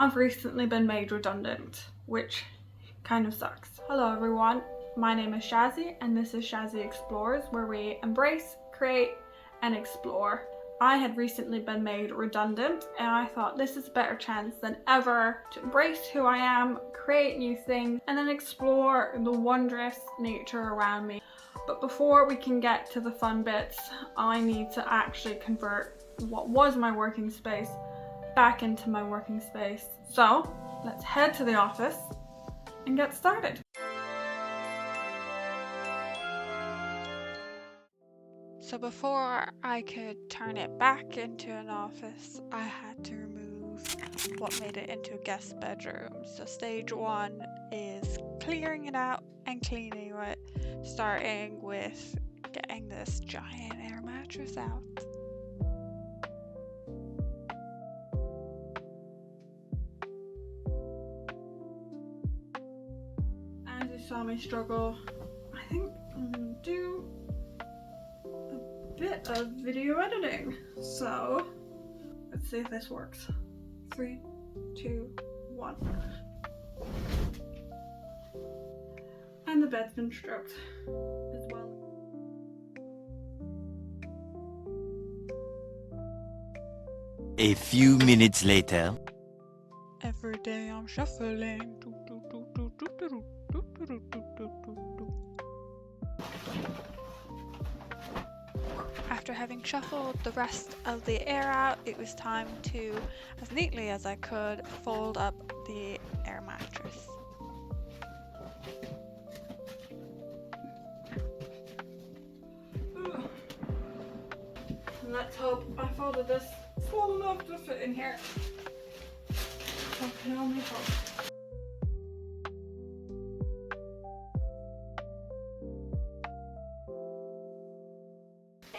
I've recently been made redundant, which kind of sucks. Hello everyone, my name is Shazzy and this is ShazzyExplores, where we embrace, create and explore. I had recently been made redundant and I thought this is a better chance than ever to embrace who I am, create new things and then explore the wondrous nature around me. But before we can get to the fun bits, I need to actually convert what was my working space back into my working space. So let's head to the office and get started. So before I could turn it back into an office, I had to remove what made it into a guest bedroom. So stage one is clearing it out and cleaning it, starting with getting this giant air mattress out. As you saw me struggle, I think I'm gonna do a bit of video editing. So let's see if this works. 3, 2, 1. And the bed's been stripped as well. A few minutes later. Every day I'm shuffling. After having shuffled the rest of the air out, it was time to, as neatly as I could, fold up the air mattress. And let's hope I folded this full enough to fit in here. I can only hope.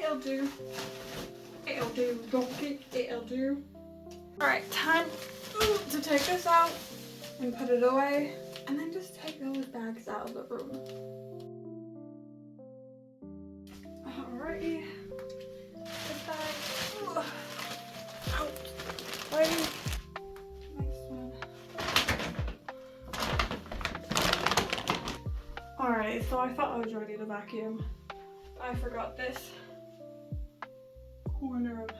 It'll do. It'll do, donkey. It'll do. Alright, time to take this out and put it away. And then just take those bags out of the room. Alrighty. This bag. Out. Ready. Nice one. Alright, so I thought I was ready to vacuum. I forgot this corner of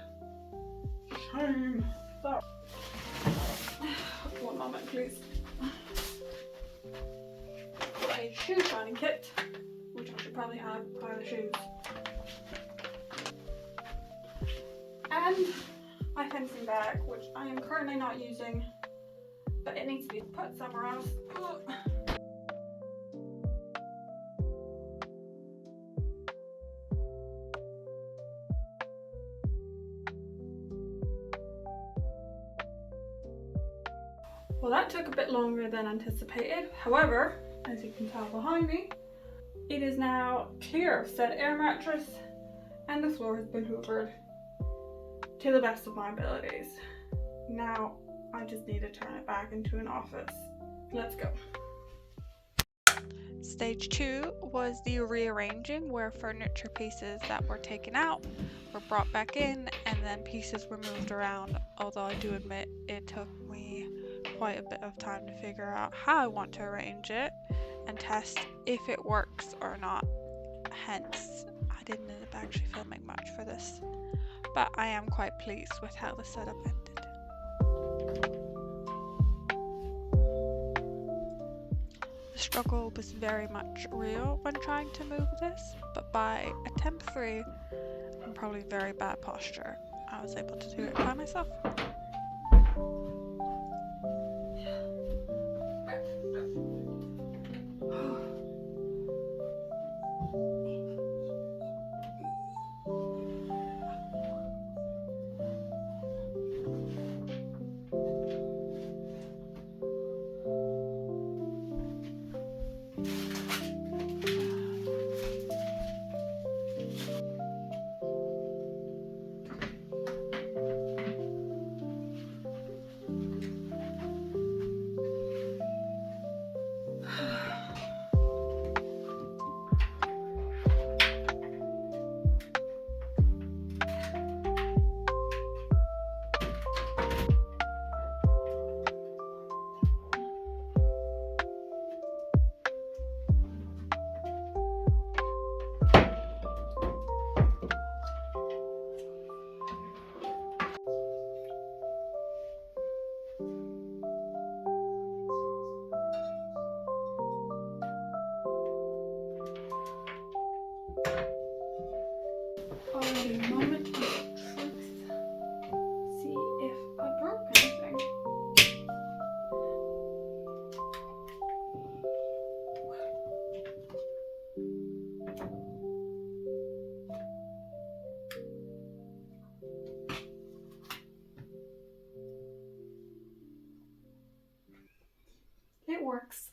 shame. So, one moment please. A shoe shining kit, which I should probably have a pile of shoes. And my fencing bag, which I am currently not using, but it needs to be put somewhere else. Well, that took a bit longer than anticipated. However, as you can tell behind me, it is now clear of said air mattress and the floor has been hoovered to the best of my abilities. Now, I just need to turn it back into an office. Let's go. Stage 2 was the rearranging, where furniture pieces that were taken out were brought back in and then pieces were moved around, although I do admit it took me quite a bit of time to figure out how I want to arrange it and test if it works or not. Hence, I didn't end up actually filming much for this, but I am quite pleased with how the setup ended. The struggle was very much real when trying to move this, but by attempt 3, and probably very bad posture, I was able to do it by myself. works.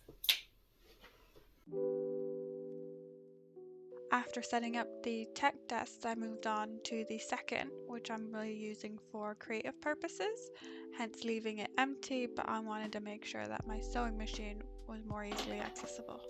After setting up the tech desk, I moved on to the second, which I'm really using for creative purposes, hence leaving it empty, but I wanted to make sure that my sewing machine was more easily accessible.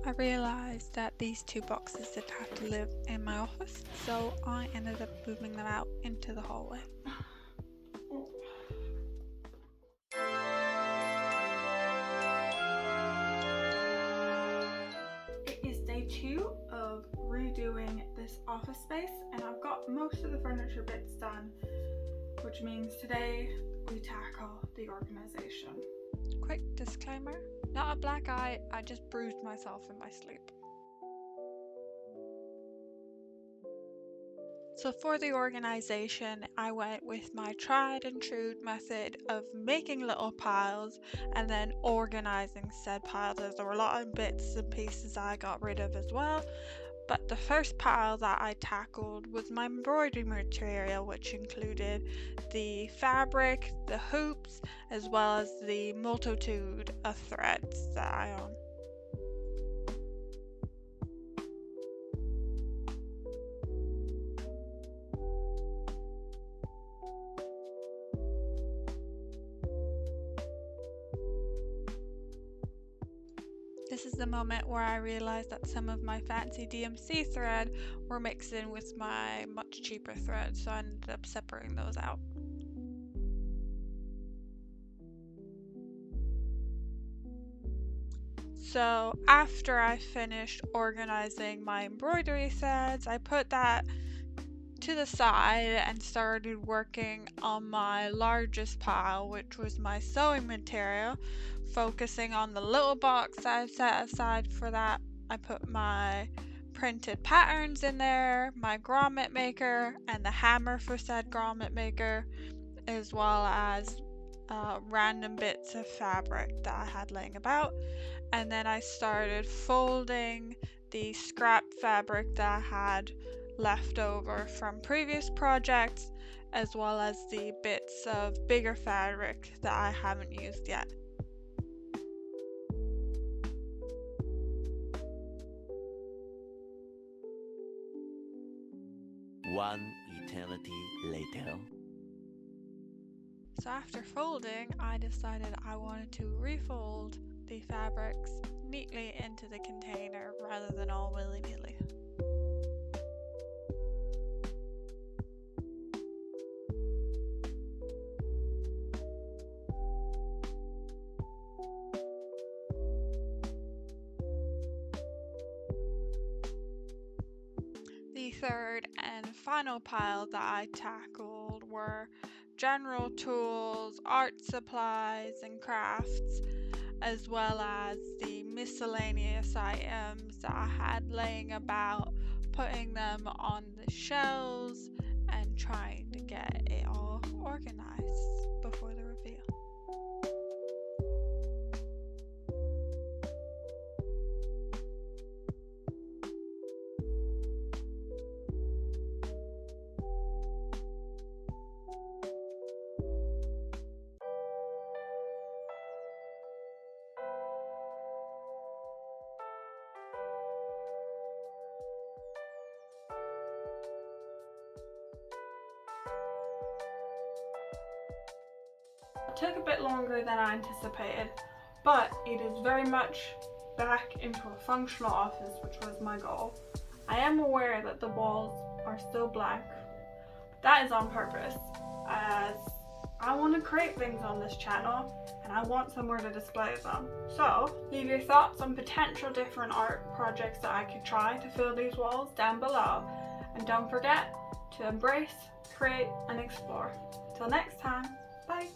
I realised that these two boxes didn't have to live in my office, so I ended up moving them out into the hallway. It is day 2 of redoing this office space, and I've got most of the furniture bits done, which means today we tackle the organisation. Quick disclaimer, not a black eye, I just bruised myself in my sleep. So for the organisation, I went with my tried and true method of making little piles and then organising said piles, as there were a lot of bits and pieces I got rid of as well. But the first pile that I tackled was my embroidery material, which included the fabric, the hoops, as well as the multitude of threads that I own. This is the moment where I realized that some of my fancy DMC thread were mixed in with my much cheaper thread, so I ended up separating those out. So after I finished organizing my embroidery threads, I put that to the side and started working on my largest pile, which was my sewing material, focusing on the little box that I've set aside for that. I put my printed patterns in there, my grommet maker, and the hammer for said grommet maker, as well as random bits of fabric that I had laying about. And then I started folding the scrap fabric that I had left over from previous projects, as well as the bits of bigger fabric that I haven't used yet. One eternity later. So after folding, I decided I wanted to refold the fabrics neatly into the container rather than all willy-nilly. The third and final pile that I tackled were general tools, art supplies and crafts, as well as the miscellaneous items that I had laying about, putting them on the shelves and trying to get it all organized before the reveal. It took a bit longer than I anticipated, but it is very much back into a functional office, which was my goal. I am aware that the walls are still blank, but that is on purpose, as I want to create things on this channel and I want somewhere to display them. So leave your thoughts on potential different art projects that I could try to fill these walls down below, and don't forget to embrace, create and explore. Till next time, bye!